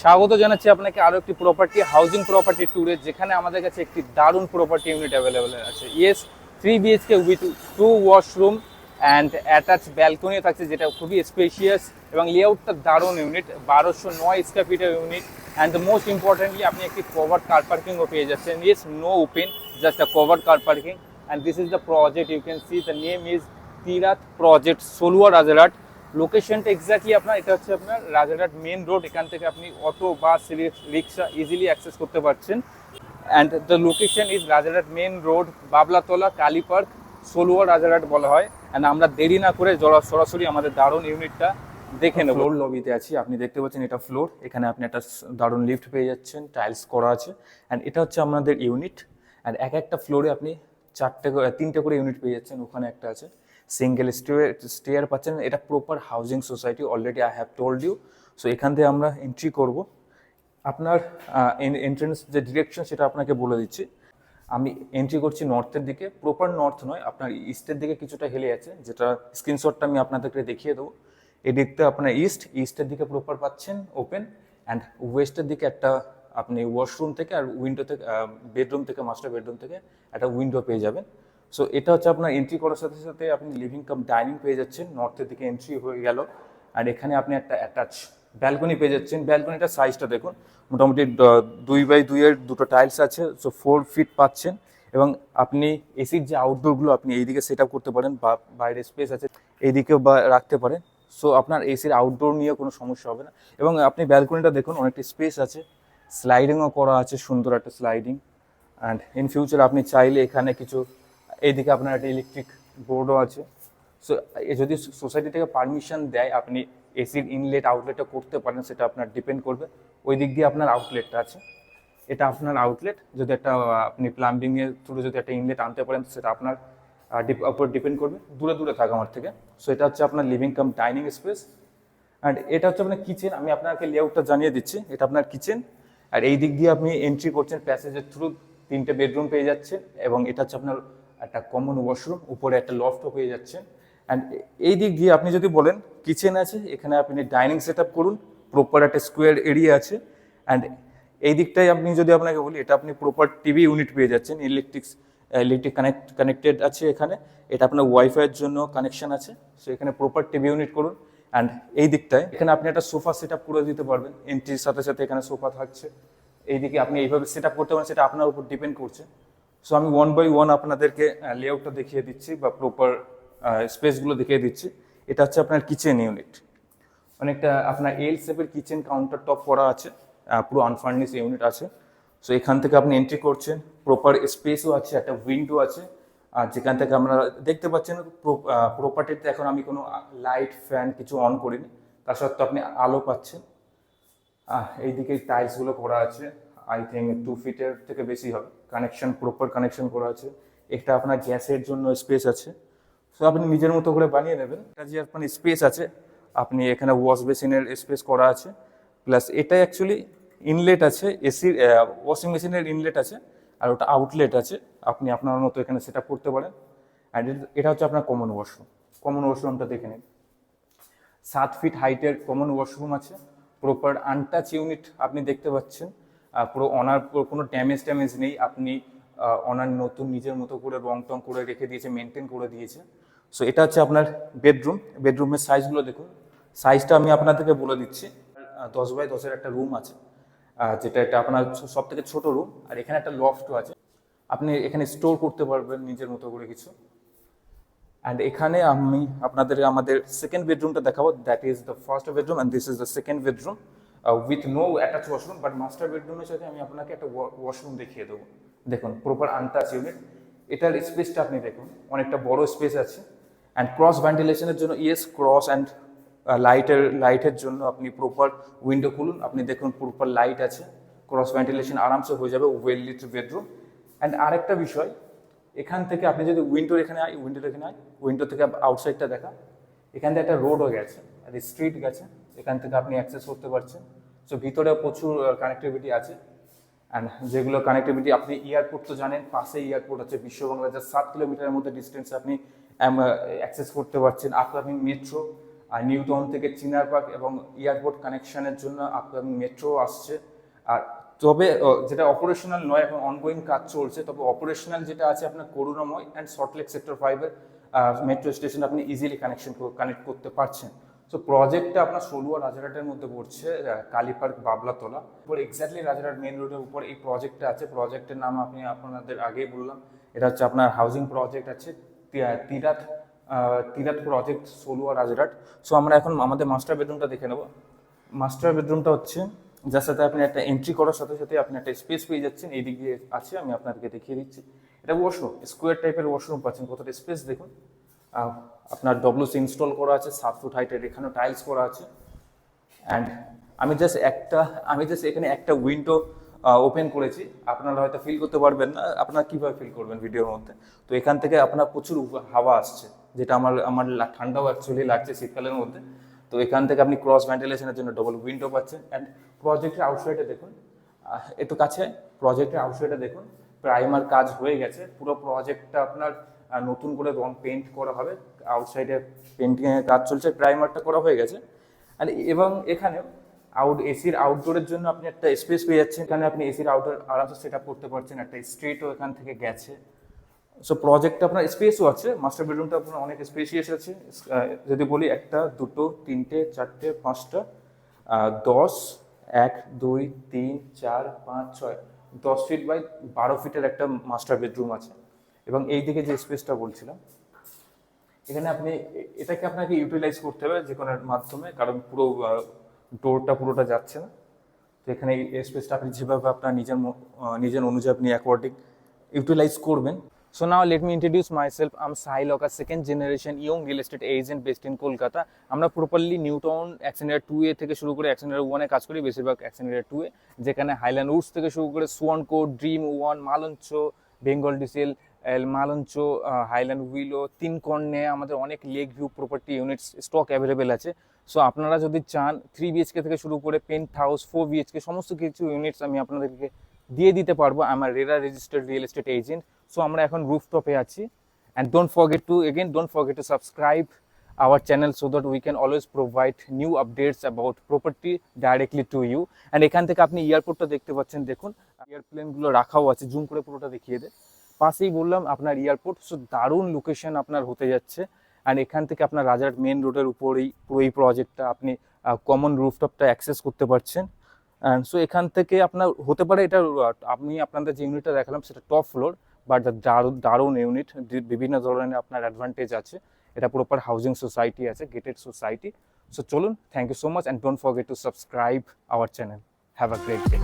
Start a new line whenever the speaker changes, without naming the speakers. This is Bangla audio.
স্বাগত জানাচ্ছি আপনাকে আরো একটি প্রপার্টি হাউজিং প্রপার্টি ট্যুরে, যেখানে আমাদের কাছে একটি দারুণ প্রপার্টি ইউনিট অ্যাভেলেবেল আছে। ইয়েস, 3 BHK with 2 washroom and attach balcony থাকছে, যেটা খুবই স্পেশিয়াস এবং লেআউটটা দারুণ ইউনিট, 1209 স্কোয়ার ফিটের unit. And the most importantly আপনি একটি কভার কার পার্কিংও পেয়ে যাচ্ছেন। Yes, no open, just a cover car parking. And this is the project, you can see the name is Tirath project, Saluya Rajarhat. লোকেশনটা এক্স্যাক্টলি আপনার, এটা হচ্ছে আপনার রাজারহাট মেন রোড। এখান থেকে আপনি অটো, বাস, রিক্সা ইজিলি অ্যাক্সেস করতে পারছেন। And the location is Rajarhat main road, Bablatala, Kali park, Salua Rajarhat বলা হয়। অ্যান্ড আমরা দেরি না করে সরাসরি আমাদের দারুণ ইউনিটটা দেখে নেব। ফ্লোর লবিতে আছি, আপনি দেখতে পাচ্ছেন এটা ফ্লোর। এখানে আপনি একটা দারুণ লিফট পেয়ে যাচ্ছেন, টাইলস করা আছে। অ্যান্ড এটা হচ্ছে আমাদের ইউনিট। অ্যান্ড একটা ফ্লোরে আপনি 3টে করে ইউনিট পেয়ে যাচ্ছেন। ওখানে একটা আছে, সিঙ্গেল স্টেয়ার পাচ্ছেন। এটা proper housing society, already I have told you. So এখান থেকে আমরা এন্ট্রি করব। আপনার এন্ট্রেন্স যে ডিরেকশন সেটা আপনাকে বলে দিচ্ছি। আমি এন্ট্রি করছি নর্থের দিকে, প্রপার নর্থ নয়, আপনার ইস্টের দিকে কিছুটা হেলে আছে, যেটা স্ক্রিনশটটা আমি আপনাদেরকে দেখিয়ে দেবো। এদিকটা আপনার ইস্টের দিকে প্রপার পাচ্ছেন ওপেন। অ্যান্ড ওয়েস্টের দিকে একটা আপনি ওয়াশরুম থেকে আর উইন্ডো থেকে, বেডরুম থেকে, মাস্টার বেডরুম থেকে একটা উইন্ডো পেয়ে যাবেন। সো এটা হচ্ছে আপনার এন্ট্রি করার সাথে সাথে আপনি লিভিং কাম ডাইনিং পেয়ে যাচ্ছেন। নর্থের দিকে এন্ট্রি হয়ে গেল। আর এখানে আপনি একটা অ্যাটাচ ব্যালকনি পেয়ে যাচ্ছেন। ব্যালকনিটার সাইজটা দেখুন, মোটামুটি 2x2 দুটো টাইলস আছে। সো 4 ফিট পাচ্ছেন। এবং আপনি এসির যে আউটডোরগুলো আপনি এইদিকে সেট আপ করতে পারেন, বা বাইরে স্পেস আছে এইদিকেও বা রাখতে পারেন। সো আপনার এসির আউটডোর নিয়ে কোনো সমস্যা হবে না। এবং আপনি ব্যালকনিটা দেখুন, অনেকটা স্পেস আছে, স্লাইডিংও করা আছে, সুন্দর একটা স্লাইডিং। অ্যান্ড ইন ফিউচার আপনি চাইলে এখানে কিছু, এইদিকে আপনার একটা ইলেকট্রিক বোর্ডও আছে। সো যদি সোসাইটি থেকে পারমিশন দেয় আপনি এসির ইনলেট আউটলেটটা করতে পারেন, সেটা আপনার ডিপেন্ড করবে। ওই দিক দিয়ে আপনার আউটলেটটা আছে, এটা আপনার আউটলেট। যদি একটা আপনি প্লাম্বিংয়ের থ্রু যদি একটা ইনলেট আনতে পারেন, সেটা আপনার উপর ডিপেন্ড করবে, দূরে দূরে থাকা আমার থেকে। সো এটা হচ্ছে আপনার living cum dining space. And এটা হচ্ছে আপনার কিচেন। আমি আপনাকে লেআউটটা জানিয়ে দিচ্ছি, এটা আপনার কিচেন। আর এই দিক দিয়ে আপনি এন্ট্রি করছেন প্যাসেজের থ্রু, 3টে বেডরুম পেয়ে যাচ্ছেন। এবং এটা হচ্ছে আপনার একটা কমন ওয়াশরুম, উপরে একটা লফটও পেয়ে যাচ্ছেন। অ্যান্ড এই দিক দিয়ে আপনি যদি বলেন কিচেন আছে, এখানে আপনি ডাইনিং সেট আপ করুন, প্রপার একটা স্কোয়ার এরিয়া আছে। অ্যান্ড এই দিকটাই আপনি যদি আপনাকে বলি, এটা আপনি প্রপার টিভি ইউনিট পেয়ে যাচ্ছেন, ইলেকট্রিক কানেক্টেড আছে এখানে। এটা আপনার ওয়াইফাইয়ের জন্য কানেকশন আছে। সো এখানে প্রপার টিভি ইউনিট করুন। অ্যান্ড এই দিকটায় এখানে আপনি একটা সোফা সেট আপ করে দিতে পারবেন, এন্ট্রির সাথে সাথে এখানে সোফা থাকছে। এইদিকে আপনি এইভাবে সেট আপ করতে পারেন, সেটা আপনার উপর ডিপেন্ড করছে। সো আমি 1 বাই 1 আপনাদেরকে লেআউটটা দেখিয়ে দিচ্ছি, বা প্রপার স্পেসগুলো দেখিয়ে দিচ্ছি। এটা হচ্ছে আপনার কিচেন ইউনিট, অনেকটা আপনার এল শেপের কিচেন, কাউন্টার টপ করা আছে, পুরো আনফার্নিশ ইউনিট আছে। সো এখান থেকে আপনি এন্ট্রি করছেন, প্রপার স্পেসও আছে, একটা উইন্ডো আছে। আর যেখান থেকে আমরা দেখতে পাচ্ছেন প্রপার্টিতে এখন আমি কোনো লাইট ফ্যান কিছু অন করিনি, তার সত্ত্বেও আপনি আলো পাচ্ছেন। এইদিকে টাইলসগুলো করা আছে, আই থিঙ্ক 2 ফিটের থেকে বেশি হবে। কানেকশন, প্রপার কানেকশন করা আছে। একটা আপনার গ্যাসের জন্য স্পেস আছে। সো আপনি নিজের মতো করে বানিয়ে নেবেন। এটা যে আপনার স্পেস আছে, আপনি এখানে ওয়াশ বেসিনের স্পেস করা আছে, প্লাস এটা অ্যাকচুয়ালি ইনলেট আছে, এসির ওয়াশিং মেশিনের ইনলেট আছে, আর ওটা আউটলেট আছে। আপনি আপনার মতো এখানে সেট আপ করতে পারেন। অ্যান্ড এটা হচ্ছে আপনার কমন ওয়াশরুম। কমন ওয়াশরুমটা দেখে নিন, 7 ফিট হাইটের কমন ওয়াশরুম আছে। প্রপার আনটাচ ইউনিট আপনি দেখতে পাচ্ছেন, পুরো কোনো ড্যামেজ নেই। আপনি অনার নতুন নিজের মতো করে রং টং করে রেখে দিয়েছে, মেনটেন করে দিয়েছে। সো এটা হচ্ছে আপনার বেডরুম। বেডরুমের সাইজগুলো দেখুন, সাইজটা আমি আপনাদেরকে বলে দিচ্ছি। 10 বাই 10-এর একটা রুম আছে, যেটা এটা আপনার সব থেকে ছোট রুম। আর এখানে একটা লফটও আছে, আপনি এখানে স্টোর করতে পারবেন নিজের মতো করে কিছু। অ্যান্ড এখানে আমি আপনাদের আমাদের সেকেন্ড বেডরুমটা দেখাবো। That is the first bedroom and this is the second bedroom with no attach washroom. But master বেডরুমের সাথে আমি আপনাকে একটা ওয়াশরুম দেখিয়ে দেবো। দেখুন, প্রপার আনটাচ ইউনিট। এটার স্পেসটা আপনি দেখুন, অনেকটা বড় স্পেস আছে। অ্যান্ড ক্রস ভেন্টিলেশনের জন্য, ইয়েস, ক্রস অ্যান্ড লাইটের জন্য আপনি প্রপার উইন্ডো খুলুন, আপনি দেখুন প্রপার লাইট আছে, ক্রস ভেন্টিলেশন আরামসে হয়ে যাবে, ওয়েল লিট বেডরুম। অ্যান্ড আরেকটা বিষয়, এখান থেকে আপনি যদি উইন্ডোর এখানে উইন্ডো থেকে আউটসাইডটা দেখা, এখান থেকে একটা রোডও গেছে, আর স্ট্রিট গেছে, এখান থেকে আপনি অ্যাক্সেস করতে পারছেন। সো ভিতরে প্রচুর কানেক্টিভিটি আছে। অ্যান্ড যেগুলো কানেক্টিভিটি, আপনি এয়ারপোর্ট তো জানেন, পাশে এয়ারপোর্ট আছে, বিশ্ব বাংলা, যা 7 কিলোমিটারের মধ্যে ডিস্টেন্সে আপনি অ্যাক্সেস করতে পারছেন। আপকামিং মেট্রো, আর নিউ টাউন থেকে চিনার পার্ক এবং এয়ারপোর্ট কানেকশনের জন্য আপনার মেট্রো আসছে। আর তবে যেটা অপারেশনাল নয়, এখন অনগোয়িং কাজ চলছে, তবে অপারেশনাল যেটা আছে আপনার করুণাময় অ্যান্ড সল্টলেক সেক্টর 5-এর মেট্রো স্টেশন আপনি ইজিলি কানেক্ট করতে পারছেন। সো প্রজেক্টটা আপনার সলুয়া রাজারহাটের মধ্যে পড়ছে, কালীপার্ক বাবলাতলা উপর, এক্স্যাক্টলি রাজারহাট মেন রোডের উপর এই প্রজেক্টটা আছে। প্রজেক্টের নাম আপনাদের আগেই বললাম, এটা হচ্ছে আপনার হাউজিং প্রজেক্ট আছে তিরাথ প্রজেক্ট সলুয়া রাজারহাট। সো আমরা এখন আমাদের মাস্টার বেডরুমটা দেখে নেব। মাস্টার বেডরুমটা হচ্ছে যার সাথে আপনি একটা এন্ট্রি করার সাথে সাথে আপনি একটা স্পেস পেয়ে যাচ্ছেন, এই দিক দিয়ে আছে, আমি আপনাদেরকে দেখিয়ে দিচ্ছি। এটা ওয়াশরুম, স্কোয়ার টাইপের ওয়াশরুম পাচ্ছেন, কতটা স্পেস দেখুন। আপনার ডব্লিউসি ইনস্টল করা আছে, 7 ফুট হাইটের, এখানেও টাইলস করা আছে। অ্যান্ড আমি জাস্ট এখানে একটা উইন্ডো ওপেন করেছি, আপনারা হয়তো ফিল করতে পারবেন না, আপনারা কীভাবে ফিল করবেন ভিডিওর মধ্যে। তো এখান থেকে আপনার প্রচুর হাওয়া আসছে, যেটা আমার ঠান্ডাও অ্যাকচুয়ালি লাগছে শীতকালের মধ্যে। তো এখান থেকে আপনি ক্রস ভেন্টিলেশনের জন্য ডবল উইন্ডো পাচ্ছেন। অ্যান্ড প্রজেক্টের আউটসাইডে দেখুন, একটু কাছে, প্রজেক্টের আউটসাইডে দেখুন, প্রাইমার কাজ হয়ে গেছে। পুরো প্রজেক্টটা আপনার নতুন করে রং পেইন্ট করা হবে, আউটসাইডে পেন্টিংয়ের কাজ চলছে, প্রাইমারটা করা হয়ে গেছে। আর এবং এখানে এসির আউটডোরের জন্য আপনি একটা স্পেস পেয়ে যাচ্ছেন, এখানে আপনি এসির আউটডোর আরামসে সেট আপ করতে পারছেন, একটা স্ট্রিটও এখান থেকে গেছে। সো প্রজেক্টটা আপনার স্পেসও আছে, মাস্টার বেডরুমটা আপনার অনেক স্পেসিয়াস আছে। যদি বলি 1 2 3 4 5টা 10 1 2 3 4 5 6 10 ফিট বাই 12 ফিটের একটা মাস্টার বেডরুম আছে। এবং এই দিকে যে স্পেসটা বলছিলাম, এখানে এটাকে আপনাকে ইউটিলাইজ করতে হবে যে কোনো মাধ্যমে, কারণ পুরো ডোরটা পুরোটা যাচ্ছে না। তো এখানে এই স্পেসটা আপনি যেভাবে আপনার নিজের অনুযায়ী আপনি অ্যাকর্ডিং ইউটিলাইজ করবেন। So now let me introduce myself. I'm Sahil Oka, second generation young real estate agent based in Kolkata. আমরা প্রপারলি নিউ টাউন অ্যাক্সেলেরার 2A থেকে শুরু করে অ্যাক্সেলেরার 1-এ কাজ করি, বেশিরভাগ অ্যাক্সেলেরার 2A, যেখানে হাইল্যান্ড উডস থেকে শুরু করে সুয়ানকো, ড্রিম 1, মালঞ্চ, বেঙ্গল ডিসেল, মালঞ্চ, হাইল্যান্ড উইলো, 3 কর্নে আমাদের অনেক lake view property units stock available আছে। সো আপনারা যদি চান 3 BHK থেকে শুরু করে পেন্ট হাউস 4 BHK সমস্ত কিছু ইউনিটস আমি আপনাদেরকে দিয়ে দিতে পারবো। আমার RERA registered real estate agent. So আমরা এখন রুফটপে আছি। And don't forget to subscribe our channel so that we can always provide new updates about property directly to you. And এখান থেকে আপনি এয়ারপোর্টটা দেখতে পাচ্ছেন, দেখুন এয়ারপ্লেনগুলো রাখাও আছে, জুম করে পুরোটা দেখিয়ে দেয়। পাশেই বললাম আপনার এয়ারপোর্ট। সো দারুণ লোকেশন আপনার হতে যাচ্ছে। অ্যান্ড এখান থেকে আপনার রাজারহাট মেন রোডের উপরেই পুরো এই প্রজেক্টটা, আপনি কমন রুফটপটা অ্যাক্সেস করতে পারছেন। অ্যান্ড সো এখান থেকে আপনার হতে পারে এটা, আমি আপনাদের যে ইউনিটটা দেখালাম সেটা টপ ফ্লোর, বাট দারুণ ইউনিট, বিভিন্ন ধরনের আপনার অ্যাডভান্টেজ আছে। এটা প্রপার হাউজিং সোসাইটি আছে, গেটেড সোসাইটি। সো চলুন, thank you so much and don't forget to subscribe our channel. Have a great day.